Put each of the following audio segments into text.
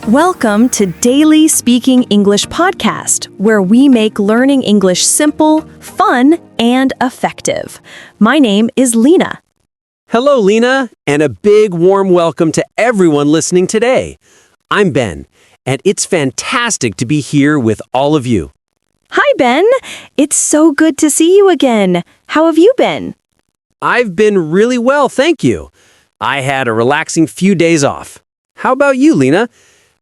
Welcome to Daily Speaking English Podcast, where we make learning English simple, fun, and effective. My name is Lena. Hello, Lena, and a big warm welcome to everyone listening today. I'm Ben, and it's fantastic to be here with all of you. Hi, Ben. It's so good to see you again. How have you been? I've been really well, thank you. I had a relaxing few days off. How about you, Lena?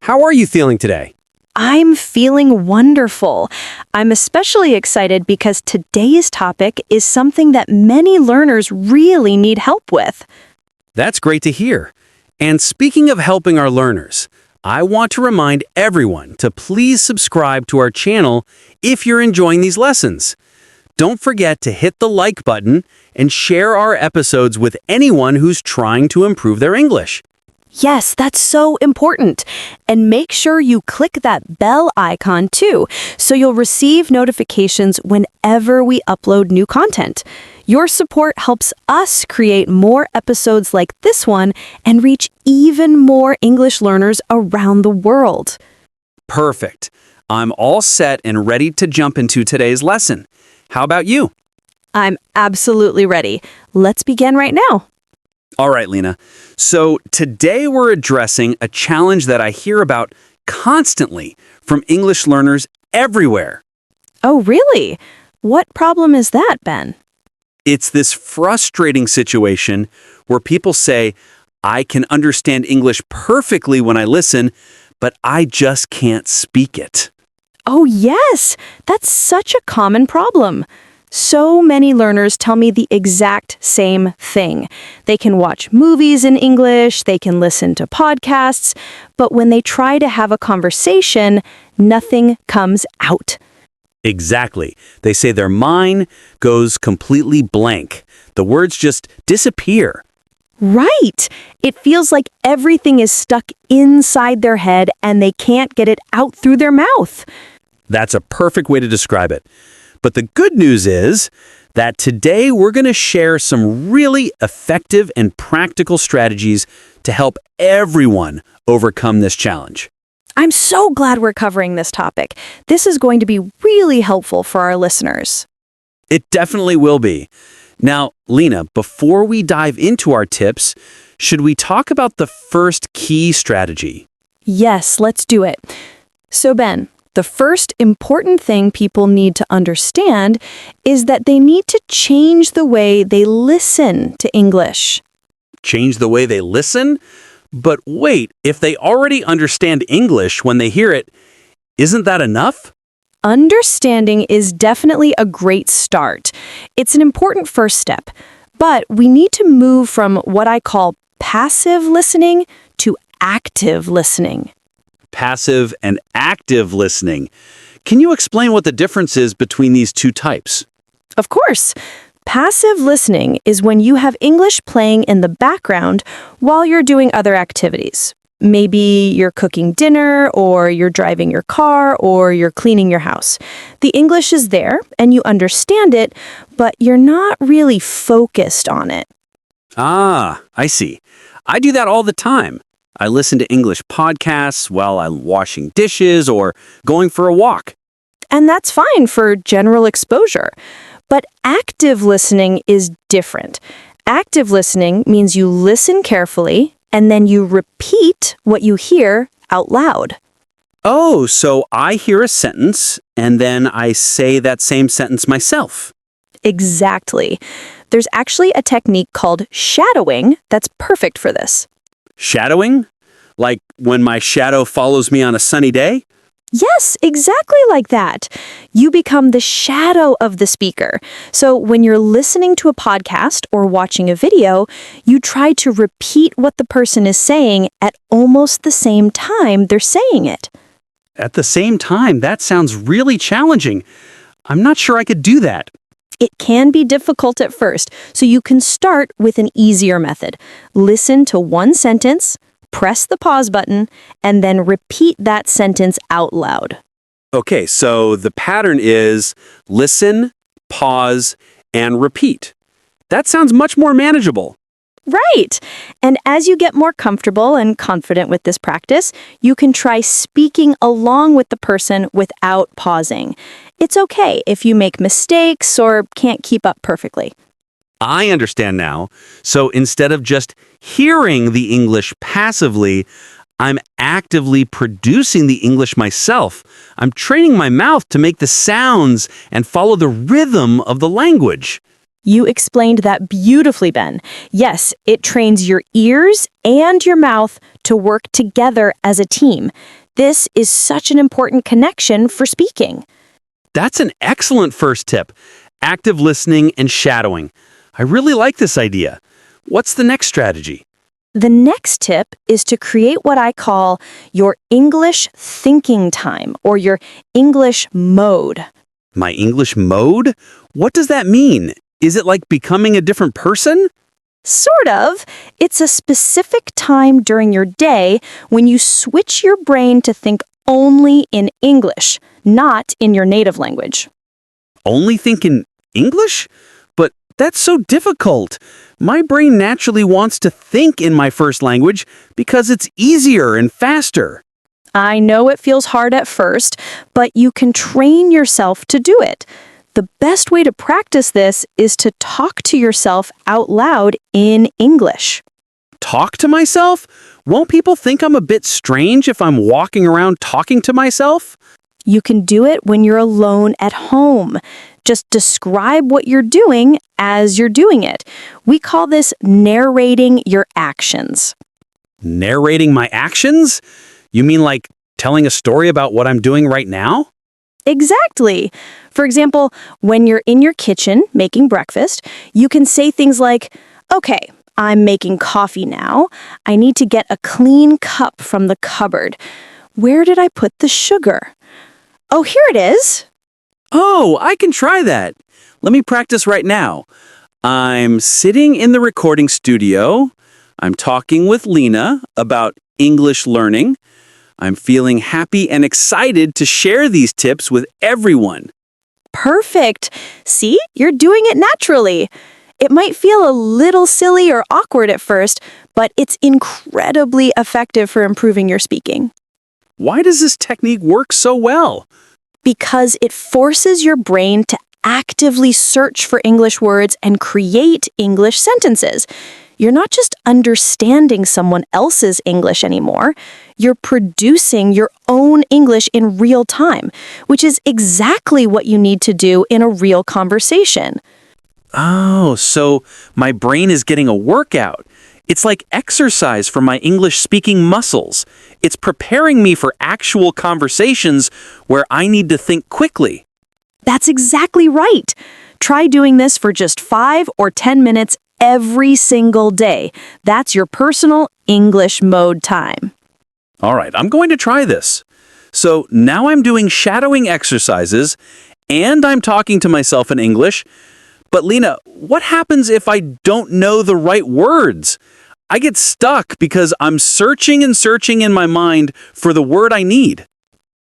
How are you feeling today? I'm feeling wonderful. I'm especially excited because today's topic is something that many learners really need help with. That's great to hear. And speaking of helping our learners, I want to remind everyone to please subscribe to our channel if you're enjoying these lessons. Don't forget to hit the like button and share our episodes with anyone who's trying to improve their English. Yes, that's so important. And make sure you click that bell icon too, so you'll receive notifications whenever we upload new content. Your support helps us create more episodes like this one and reach even more English learners around the world. Perfect. I'm all set and ready to jump into today's lesson. How about you? I'm absolutely ready. Let's begin right now. All right, Lena. So today we're addressing a challenge that I hear about constantly from English learners everywhere. Oh, really? What problem is that, Ben? It's this frustrating situation where people say, I can understand English perfectly when I listen, but I just can't speak it. Oh, yes. That's such a common problem. So many learners tell me the exact same thing. They can watch movies in English, they can listen to podcasts, but when they try to have a conversation, nothing comes out. Exactly. They say their mind goes completely blank. The words just disappear. Right. It feels like everything is stuck inside their head and they can't get it out through their mouth. That's a perfect way to describe it. But the good news is that today we're going to share some really effective and practical strategies to help everyone overcome this challenge. I'm so glad we're covering this topic. This is going to be really helpful for our listeners. It definitely will be. Now, Lena, before we dive into our tips, should we talk about the first key strategy? Yes, let's do it. So, Ben, the first important thing people need to understand is that they need to change the way they listen to English. Change the way they listen? But wait, if they already understand English when they hear it, isn't that enough? Understanding is definitely a great start. It's an important first step, but we need to move from what I call passive listening to active listening. Passive and active listening. Can you explain what the difference is between these two types? Of course. Passive listening is when you have English playing in the background while you're doing other activities. Maybe you're cooking dinner, or you're driving your car, or you're cleaning your house. The English is there, and you understand it, but you're not really focused on it. Ah, I see. I do that all the time. I listen to English podcasts while I'm washing dishes or going for a walk. And that's fine for general exposure. But active listening is different. Active listening means you listen carefully and then you repeat what you hear out loud. Oh, so I hear a sentence and then I say that same sentence myself. Exactly. There's actually a technique called shadowing that's perfect for this. Shadowing? Like when my shadow follows me on a sunny day? Yes, exactly like that. You become the shadow of the speaker. So when you're listening to a podcast or watching a video, you try to repeat what the person is saying at almost the same time they're saying it. At the same time, that sounds really challenging. I'm not sure I could do that. It can be difficult at first, so you can start with an easier method. Listen to one sentence, press the pause button, and then repeat that sentence out loud. Okay, so the pattern is listen, pause, and repeat. That sounds much more manageable. Right. And as you get more comfortable and confident with this practice, you can try speaking along with the person without pausing. It's okay if you make mistakes or can't keep up perfectly. I understand now. So instead of just hearing the English passively, I'm actively producing the English myself. I'm training my mouth to make the sounds and follow the rhythm of the language. You explained that beautifully, Ben. Yes, it trains your ears and your mouth to work together as a team. This is such an important connection for speaking. That's an excellent first tip. Active listening and shadowing. I really like this idea. What's the next strategy? The next tip is to create what I call your English thinking time or your English mode. My English mode? What does that mean? Is it like becoming a different person? Sort of. It's a specific time during your day when you switch your brain to think only in English, not in your native language. Only think in English? But that's so difficult. My brain naturally wants to think in my first language because it's easier and faster. I know it feels hard at first, but you can train yourself to do it. The best way to practice this is to talk to yourself out loud in English. Talk to myself? Won't people think I'm a bit strange if I'm walking around talking to myself? You can do it when you're alone at home. Just describe what you're doing as you're doing it. We call this narrating your actions. Narrating my actions? You mean like telling a story about what I'm doing right now? Exactly. For example, when you're in your kitchen making breakfast, you can say things like, "Okay, I'm making coffee now. I need to get a clean cup from the cupboard. Where did I put the sugar? Oh, here it is." Oh, I can try that. Let me practice right now. I'm sitting in the recording studio. I'm talking with Lena about English learning. I'm feeling happy and excited to share these tips with everyone. Perfect. See, you're doing it naturally. It might feel a little silly or awkward at first, but it's incredibly effective for improving your speaking. Why does this technique work so well? Because it forces your brain to actively search for English words and create English sentences. You're not just understanding someone else's English anymore. You're producing your own English in real time, which is exactly what you need to do in a real conversation. Oh, so my brain is getting a workout. It's like exercise for my English speaking muscles. It's preparing me for actual conversations where I need to think quickly. That's exactly right. Try doing this for just 5 or 10 minutes every single day. That's your personal English mode time. All right, I'm going to try this. So now I'm doing shadowing exercises and I'm talking to myself in English. But Lena, what happens if I don't know the right words? I get stuck because I'm searching and searching in my mind for the word I need.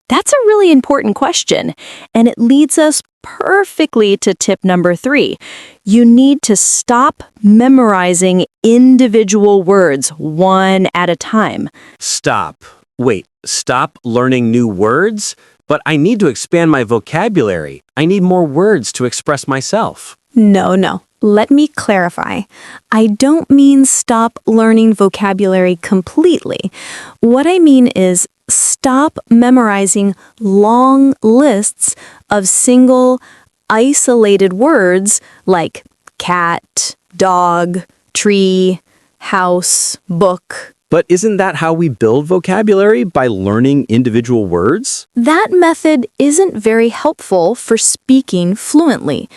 That's a really important question, and it leads us perfectly to tip number 3. You need to stop memorizing individual words one at a time. Stop. Wait, stop learning new words? But I need to expand my vocabulary. I need more words to express myself. No. Let me clarify. I don't mean stop learning vocabulary completely. What I mean is stop memorizing long lists of single, isolated words like cat, dog, tree, house, book. But isn't that how we build vocabulary, by learning individual words? That method isn't very helpful for speaking fluently.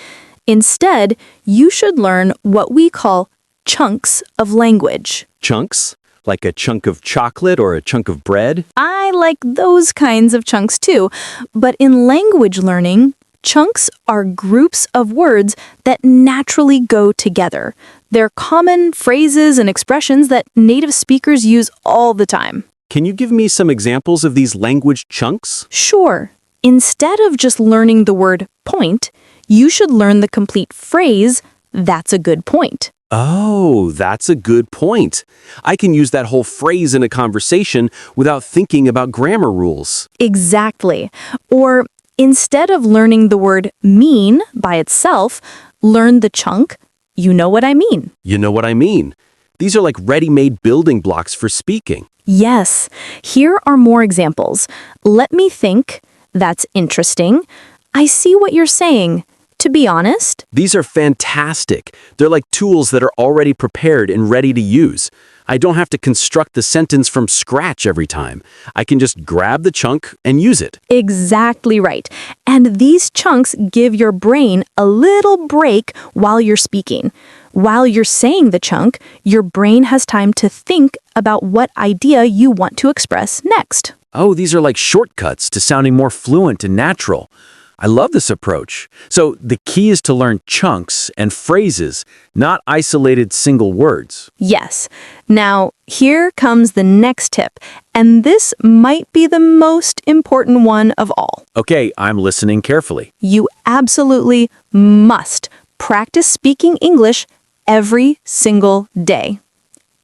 Instead, you should learn what we call chunks of language. Chunks? Like a chunk of chocolate or a chunk of bread? I like those kinds of chunks too, but in language learning, chunks are groups of words that naturally go together. They're common phrases and expressions that native speakers use all the time. Can you give me some examples of these language chunks? Sure. Instead of just learning the word point, you should learn the complete phrase, "That's a good point." Oh, that's a good point. I can use that whole phrase in a conversation without thinking about grammar rules. Exactly. Or instead of learning the word mean by itself, learn the chunk, you know what I mean. You know what I mean? These are like ready-made building blocks for speaking. Yes. Here are more examples. Let me think. That's interesting. I see what you're saying. To be honest, These are fantastic. They're like tools that are already prepared and ready to use. I don't have to construct the sentence from scratch every time. I can just grab the chunk and use it. exactly right. And these chunks give your brain a little break while you're speaking. While you're saying the chunk, your brain has time to think about what idea you want to express next. Oh, these are like shortcuts to sounding more fluent and natural. I love this approach. So the key is to learn chunks and phrases, not isolated single words. Yes. Now, here comes the next tip, and this might be the most important one of all. Okay, I'm listening carefully. You absolutely must practice speaking English every single day.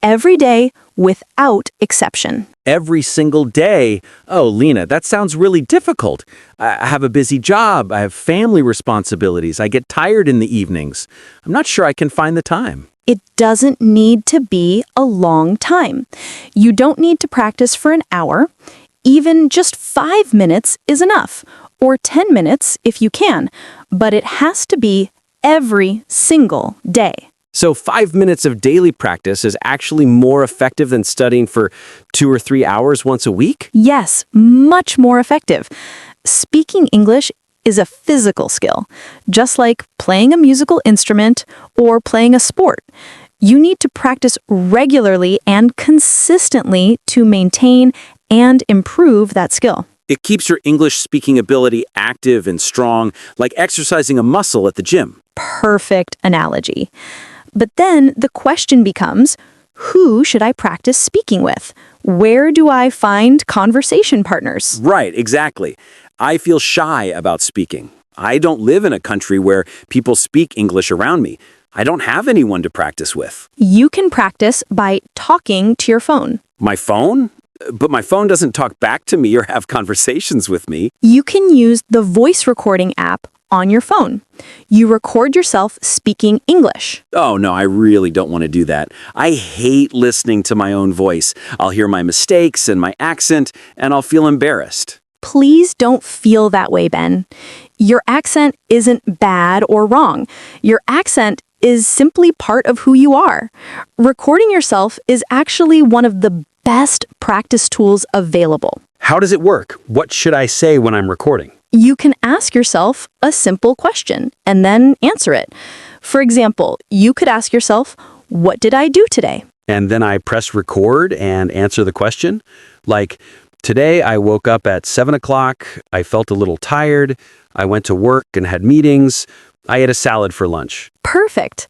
Every day without exception. Every single day. Oh, Lena, that sounds really difficult. I have a busy job. I have family responsibilities. I get tired in the evenings. I'm not sure I can find the time. It doesn't need to be a long time. You don't need to practice for an hour. Even just 5 minutes is enough, or 10 minutes if you can, but it has to be every single day. So 5 minutes of daily practice is actually more effective than studying for 2 or 3 hours once a week? Yes, much more effective. Speaking English is a physical skill, just like playing a musical instrument or playing a sport. You need to practice regularly and consistently to maintain and improve that skill. It keeps your English speaking ability active and strong, like exercising a muscle at the gym. Perfect analogy. But then the question becomes, who should I practice speaking with? Where do I find conversation partners? Right, exactly. I feel shy about speaking. I don't live in a country where people speak English around me. I don't have anyone to practice with. You can practice by talking to your phone. My phone? But my phone doesn't talk back to me or have conversations with me. You can use the voice recording app on your phone. You record yourself speaking English. Oh, no, I really don't want to do that. I hate listening to my own voice. I'll hear my mistakes and my accent, and I'll feel embarrassed. Please don't feel that way, Ben. Your accent isn't bad or wrong. Your accent is simply part of who you are. Recording yourself is actually one of the best practice tools available. How does it work? What should I say when I'm recording? You can ask yourself a simple question and then answer it. For example, you could ask yourself, what did I do today? And then I press record and answer the question. Like, today I woke up at 7 o'clock. I felt a little tired. I went to work and had meetings. I ate a salad for lunch. Perfect.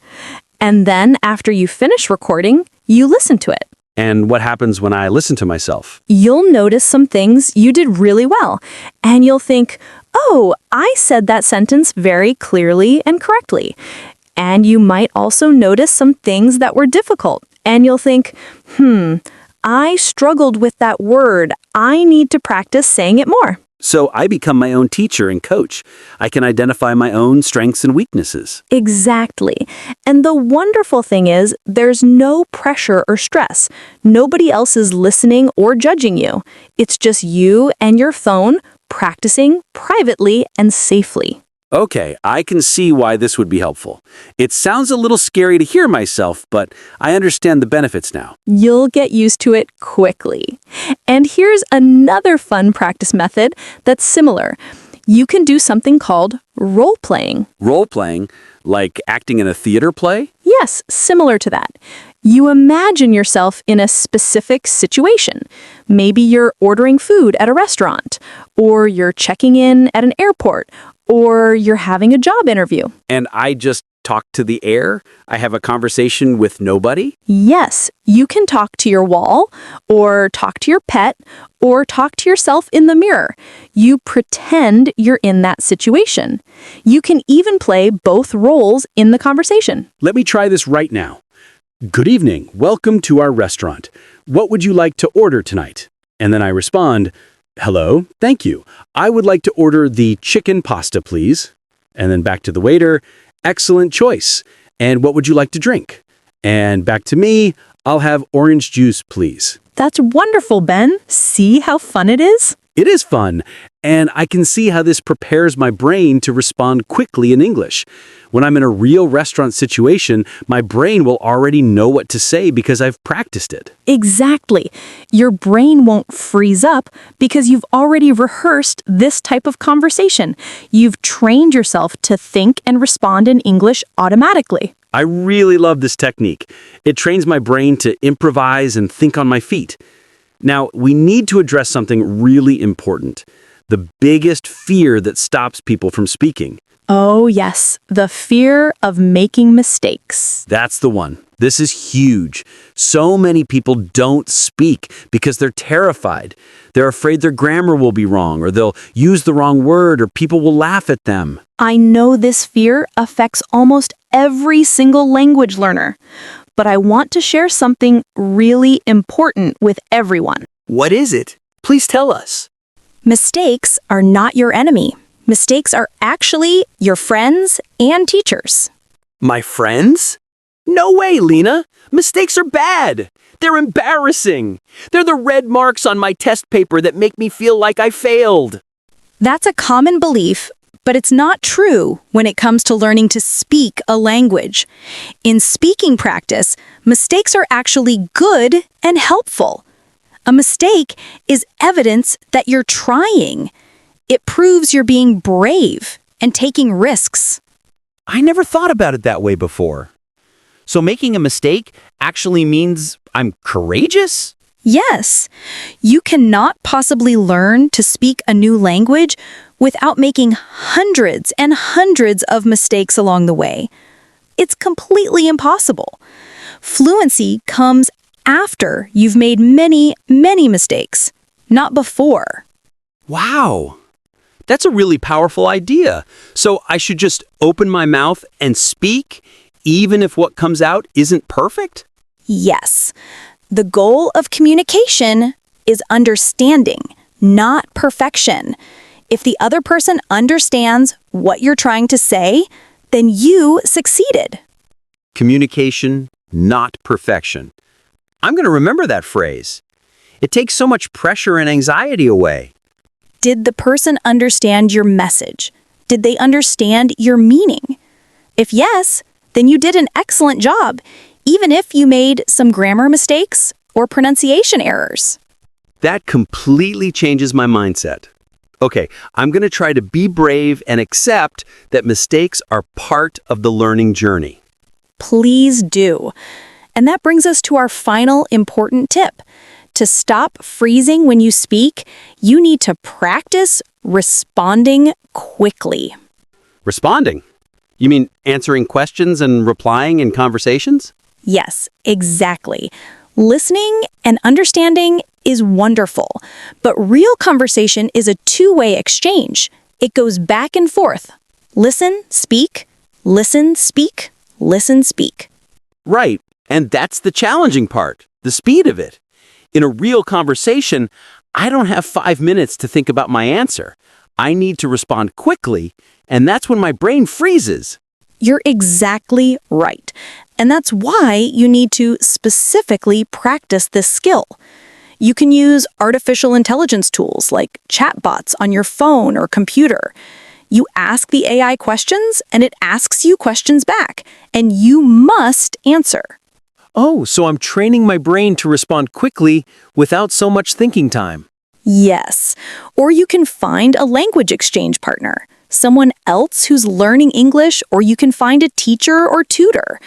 And then after you finish recording, you listen to it. And what happens when I listen to myself? You'll notice some things you did really well. And you'll think, oh, I said that sentence very clearly and correctly. And you might also notice some things that were difficult. And you'll think, I struggled with that word. I need to practice saying it more. So I become my own teacher and coach. I can identify my own strengths and weaknesses. Exactly. And the wonderful thing is, there's no pressure or stress. Nobody else is listening or judging you. It's just you and your phone practicing privately and safely. Okay, I can see why this would be helpful. It sounds a little scary to hear myself, but I understand the benefits now. You'll get used to it quickly. And here's another fun practice method that's similar. You can do something called role-playing. Role-playing, like acting in a theater play? Yes, similar to that. You imagine yourself in a specific situation. Maybe you're ordering food at a restaurant, or you're checking in at an airport, or you're having a job interview. And I just talk to the air? I have a conversation with nobody? Yes, you can talk to your wall, or talk to your pet, or talk to yourself in the mirror. You pretend you're in that situation. You can even play both roles in the conversation. Let me try this right now. "Good evening, welcome to our restaurant. What would you like to order tonight?" And then I respond, "Hello, thank you. I would like to order the chicken pasta, please." And then back to the waiter, "Excellent choice. And what would you like to drink?" And back to me, "I'll have orange juice, please." That's wonderful, Ben. See how fun it is? It is fun, and I can see how this prepares my brain to respond quickly in English. When I'm in a real restaurant situation, my brain will already know what to say because I've practiced it. Exactly. Your brain won't freeze up because you've already rehearsed this type of conversation. You've trained yourself to think and respond in English automatically. I really love this technique. It trains my brain to improvise and think on my feet. Now, we need to address something really important. The biggest fear that stops people from speaking. Oh, yes, the fear of making mistakes. That's the one. This is huge. So many people don't speak because they're terrified. They're afraid their grammar will be wrong, or they'll use the wrong word, or people will laugh at them. I know this fear affects almost every single language learner, but I want to share something really important with everyone. What is it? Please tell us. Mistakes are not your enemy. Mistakes are actually your friends and teachers. My friends? No way, Lena. Mistakes are bad. They're embarrassing. They're the red marks on my test paper that make me feel like I failed. That's a common belief, but it's not true when it comes to learning to speak a language. In speaking practice, mistakes are actually good and helpful. A mistake is evidence that you're trying. It proves you're being brave and taking risks. I never thought about it that way before. So making a mistake actually means I'm courageous? Yes, you cannot possibly learn to speak a new language without making hundreds and hundreds of mistakes along the way. It's completely impossible. Fluency comes after you've made many, many mistakes, not before. Wow. That's a really powerful idea. So I should just open my mouth and speak, even if what comes out isn't perfect? Yes. The goal of communication is understanding, not perfection. If the other person understands what you're trying to say, then you succeeded. Communication, not perfection. I'm going to remember that phrase. It takes so much pressure and anxiety away. Did the person understand your message? Did they understand your meaning? If yes, then you did an excellent job, even if you made some grammar mistakes or pronunciation errors. That completely changes my mindset. Okay, I'm going to try to be brave and accept that mistakes are part of the learning journey. Please do. And that brings us to our final important tip. To stop freezing when you speak, you need to practice responding quickly. Responding? You mean answering questions and replying in conversations? Yes, exactly. Listening and understanding is wonderful, but real conversation is a two-way exchange. It goes back and forth. Listen, speak, listen, speak, listen, speak. Right, and that's the challenging part, the speed of it. In a real conversation, I don't have 5 minutes to think about my answer. I need to respond quickly, and that's when my brain freezes. You're exactly right. And that's why you need to specifically practice this skill. You can use artificial intelligence tools like chatbots on your phone or computer. You ask the AI questions, and it asks you questions back, and you must answer. Oh, so I'm training my brain to respond quickly without so much thinking time. Yes. Or you can find a language exchange partner, someone else who's learning English, or you can find a teacher or tutor.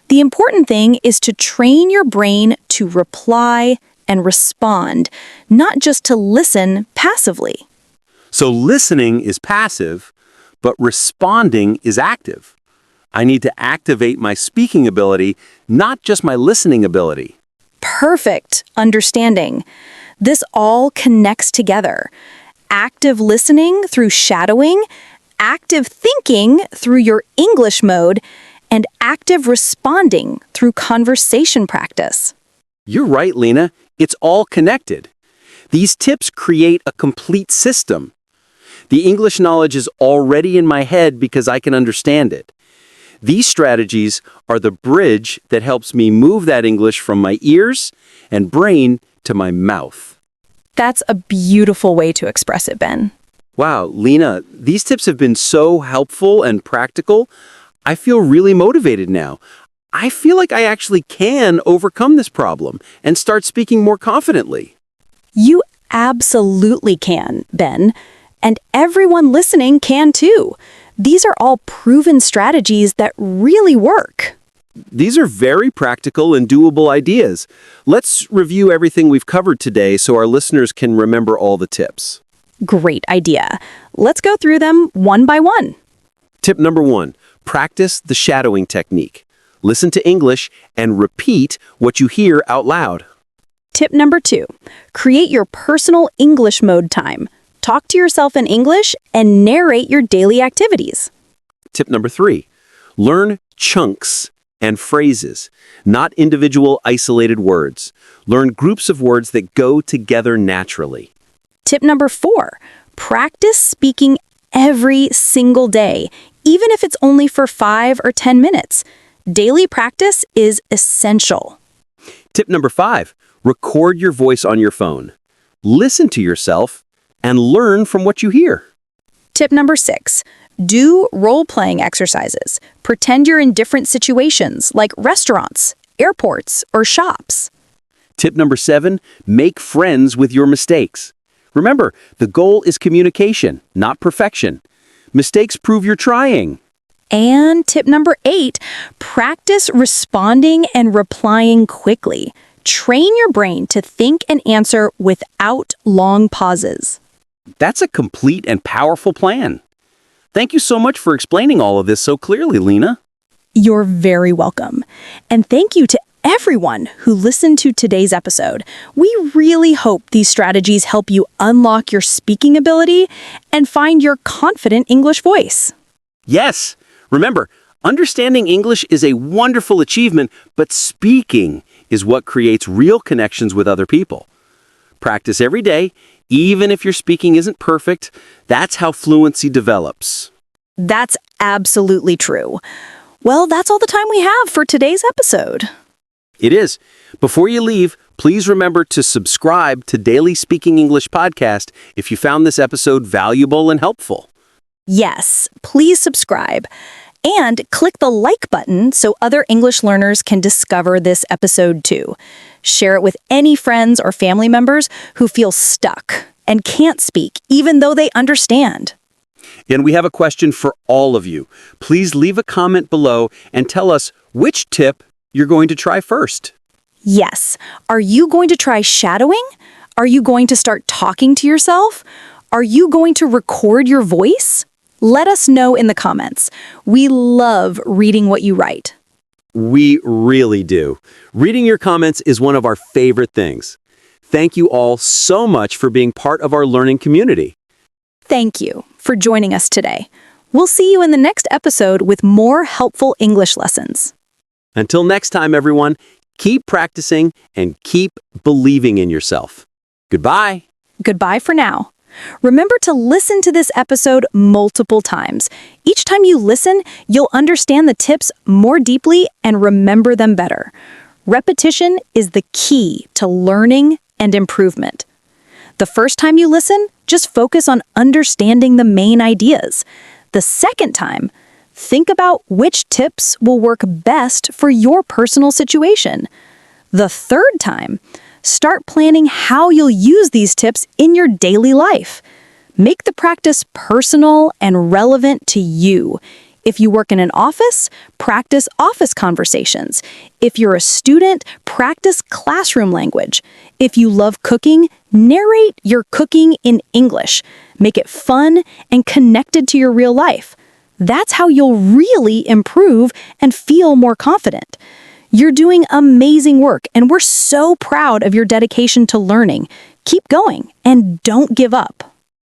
The important thing is to train your brain to reply and respond, not just to listen passively. So listening is passive, but responding is active. I need to activate my speaking ability, not just my listening ability. Perfect understanding. This all connects together. Active listening through shadowing, active thinking through your English mode, and active responding through conversation practice. You're right, Lena. It's all connected. These tips create a complete system. The English knowledge is already in my head because I can understand it. These strategies are the bridge that helps me move that English from my ears and brain to my mouth. That's a beautiful way to express it, Ben. Wow, Lena, these tips have been so helpful and practical. I feel really motivated now. I feel like I actually can overcome this problem and start speaking more confidently. You absolutely can, Ben. And everyone listening can too. These are all proven strategies that really work. These are very practical and doable ideas. Let's review everything we've covered today so our listeners can remember all the tips. Great idea. Let's go through them one by one. Tip number 1, practice the shadowing technique. Listen to English and repeat what you hear out loud. Tip number 2, create your personal English mode time. Talk to yourself in English and narrate your daily activities. Tip number 3, learn chunks and phrases, not individual isolated words. Learn groups of words that go together naturally. Tip number 4, practice speaking every single day, even if it's only for 5 or 10 minutes. Daily practice is essential. Tip number 5, record your voice on your phone. Listen to yourself and learn from what you hear. Tip number 6, do role-playing exercises. Pretend you're in different situations like restaurants, airports, or shops. Tip number 7, make friends with your mistakes. Remember, the goal is communication, not perfection. Mistakes prove you're trying. And tip number 8, practice responding and replying quickly. Train your brain to think and answer without long pauses. That's a complete and powerful plan. Thank you so much for explaining all of this so clearly, Lena. You're very welcome. And thank you to everyone who listened to today's episode. We really hope these strategies help you unlock your speaking ability and find your confident English voice. Yes, remember, understanding English is a wonderful achievement, but speaking is what creates real connections with other people. Practice every day, even if your speaking isn't perfect. That's how fluency develops. That's absolutely true. Well, that's all the time we have for today's episode. It is. Before you leave, please remember to subscribe to Daily Speaking English podcast if you found this episode valuable and helpful. Yes, please subscribe. And click the like button so other English learners can discover this episode too. Share it with any friends or family members who feel stuck and can't speak, even though they understand. And we have a question for all of you. Please leave a comment below and tell us which tip you're going to try first. Yes. Are you going to try shadowing? Are you going to start talking to yourself? Are you going to record your voice? Let us know in the comments. We love reading what you write. We really do. Reading your comments is one of our favorite things. Thank you all so much for being part of our learning community. Thank you for joining us today. We'll see you in the next episode with more helpful English lessons. Until next time, everyone, keep practicing and keep believing in yourself. Goodbye. Goodbye for now. Remember to listen to this episode multiple times. Each time you listen, you'll understand the tips more deeply and remember them better. Repetition is the key to learning and improvement. The first time you listen, just focus on understanding the main ideas. The second time, think about which tips will work best for your personal situation. The third time, start planning how you'll use these tips in your daily life. Make the practice personal and relevant to you. If you work in an office, practice office conversations. If you're a student, practice classroom language. If you love cooking, narrate your cooking in English. Make it fun and connected to your real life. That's how you'll really improve and feel more confident. You're doing amazing work, and we're so proud of your dedication to learning. Keep going and don't give up.